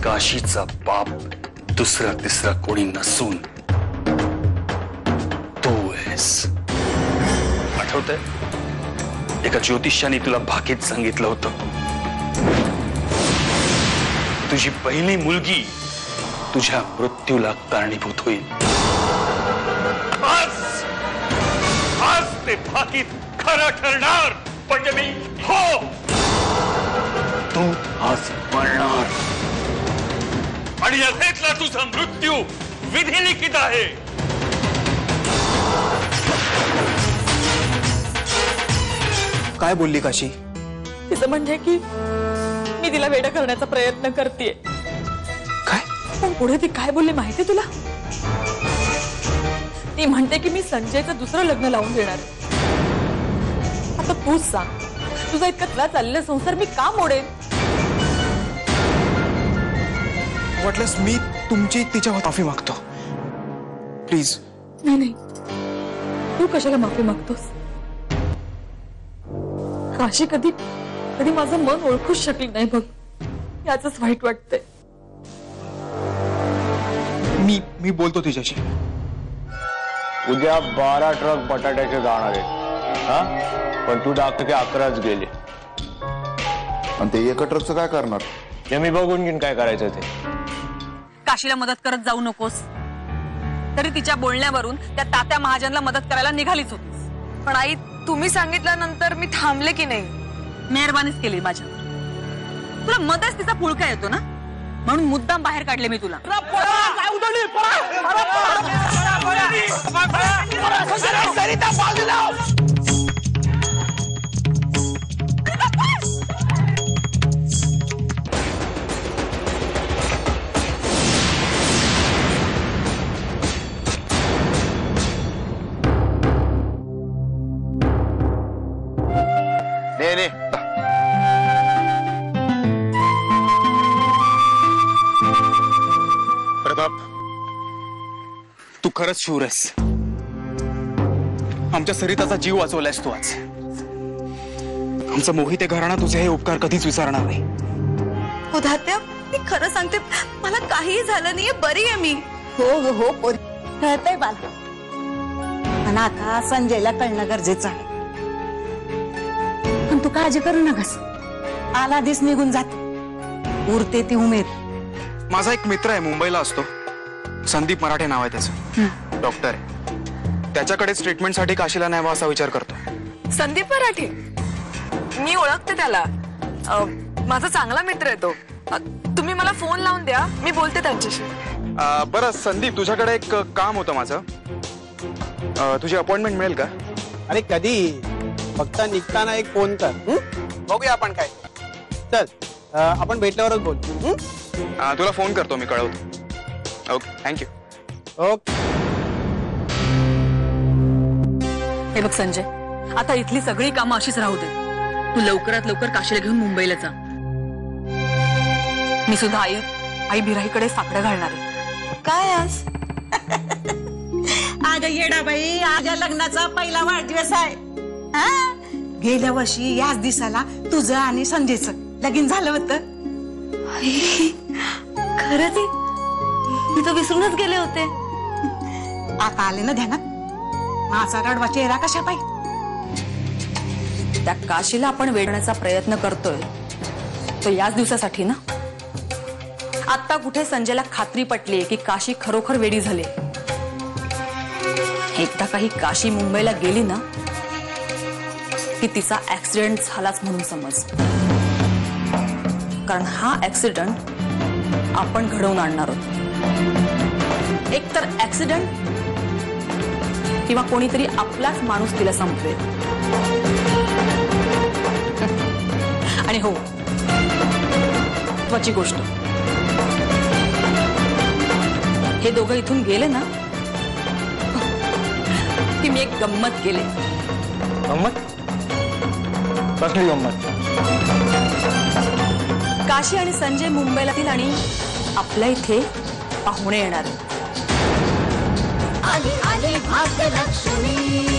काशीचा बाप दुसरा तिसरा कोणी नसून तू आहेस. आठवतंय एका ज्योतिष्याने तुला भाकीत सांगितलं होतं, तुझी पहिली मुलगी तुझ्या मृत्यूला कारणीभूत होईल. आज ते भाकीत खरं ठरणार. म्हणजे मी हो, तू आज मरणार आणि यातला तुझा मृत्यू विधिलिखित आहे. काय बोलली काशी? तिचं म्हणजे की मी तिला वेडं करण्याचा प्रयत्न करतेय. काय? पण पुढे ती काय बोलली माहिती तुला? ती म्हणते की मी संजयचं दुसरं लग्न लावून देणार. आता तूच सांग, तुझा इतका तुला चाललेला संसार मी का मोडेन? वाटल्यास मी तुमची तिच्यावर माफी मागतो, प्लीज. नाही नाही, तू कशाला माफी मागतोस? काशी कधी कधी माझं मन ओळखूच शकली नाही बघ, याचंच वाईट वाटतंय. मी बोलतो तिच्याशी. उद्या 12 ट्रक बटाट्याचे जाणार आहेत. हा, पण तू दाखव की 11च गेले. आणि ते एका ट्रकचं काय करणार? हे मी बघून घेईन काय करायचं ते. काशीला मदत करत जाऊ नकोस. तरी तिच्या बोलण्यावरून त्या तात्या महाजनला मदत करायला निघालीच होतीस. पण आई, तुम्ही सांगितल्यानंतर मी थांबले की नाही? मेहरबानीच केली माझ्यावर. तुला मदत तिचा पुळका येतो ना, म्हणून मुद्दाम बाहेर काढले मी तुला. ने प्रताप, तू खरंच शूर आहेस. आमच्या सरिताचा जीव वाचवलायस तू आज. आमचं मोहिते घराणा तुझे हे उपकार कधीच विसरणार नाही. हो तात्या, मी खरं सांगते, मला काही झालं नाहीये, बरी आहे मी. हो हो हो, कळतंय मला. पण आता संजयला कळणं गरजेचं आहे. पण तू काळजी करू नकस, आला दिस निघून जात, उरते ती उमेद. माझा एक मित्र आहे, मुंबईला असतो. संदीप मराठे नाव आहे त्याचं, डॉक्टर आहे. त्याच्याकडेच ट्रीटमेंटसाठी काशीला न्यावा असा विचार करतो. संदीप मराठे, मी ओळखते त्याला. माझा चांगला मित्र आहे तो. तुम्ही मला फोन लावून द्या, मी बोलते त्यांच्याशी. बरं संदीप, तुझ्याकडे एक काम होतं माझं. तुझी अपॉइंटमेंट मिळेल का? अरे कधी, फक्त निघताना एक फोन कर. बघूया आपण काय. चल, आपण भेटल्यावरच बोल. तुला फोन करतो मी, कळवतो. Okay, thank you. ओके. हे बघ संजय, आता इथली सगळी कामं अशीच राहू दे. तू लवकरात लवकर काशीला घेऊन मुंबईला जा. मी सुद्धा आई बिराईकडे साकडं घालणार आहे. काय आज? अगं येडा बाई, आज या लग्नाचा पहिला वाढदिवस आहे. हा? गेल्या वर्षी याच दिवसाला तुझं आणि संजयचं लगीन झालं होतं. खरंच आहे, मी तर विसरूनच गेले होते. आता आले ना ध्यानात? माझा रडवा चेहरा कशा पाहिजे? त्या काशीला आपण वेढण्याचा प्रयत्न करतोय तो याच दिवसासाठी ना. आता कुठे संजयला खात्री पटली की काशी खरोखर वेडी झाली. एकदा काही काशी मुंबईला गेली ना की तिचा ऍक्सिडेंट झालाच म्हणून समज. कारण हा ऍक्सिडेंट आपण घडवून आणणार आहोत. एकतर ऍक्सिडेंट किंवा कोणीतरी आपलाच माणूस तिला संपवेल. आणि हो, महत्वाची गोष्ट, हे दोघं इथून गेले ना की मी एक गंमत केले. गंमत? कसली गंमत? काशी आणि संजय मुंबईला येतील आणि आपल्या इथे पाहुणे येणार. आली आली भाग्यलक्ष्मी.